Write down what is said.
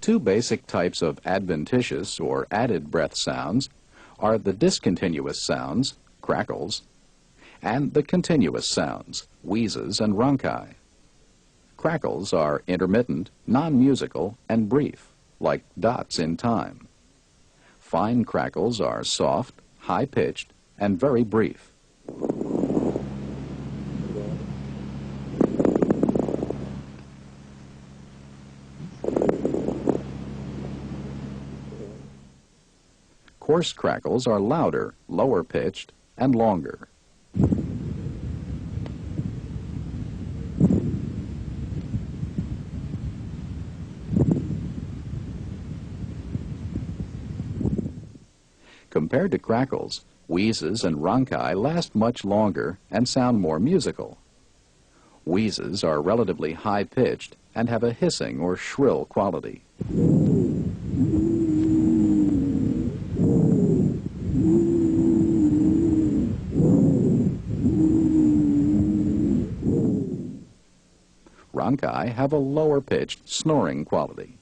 two basic types of adventitious or added breath sounds are the discontinuous sounds, crackles, and the continuous sounds, wheezes and rhonchi. Crackles are intermittent, non-musical, and brief, like dots in time. Fine crackles are soft, high-pitched, and very brief. Coarse crackles are louder, lower-pitched, and longer. Compared to crackles, wheezes and rhonchi last much longer and sound more musical. Wheezes are relatively high-pitched and have a hissing or shrill quality. Rhonchi have a lower-pitched, snoring quality.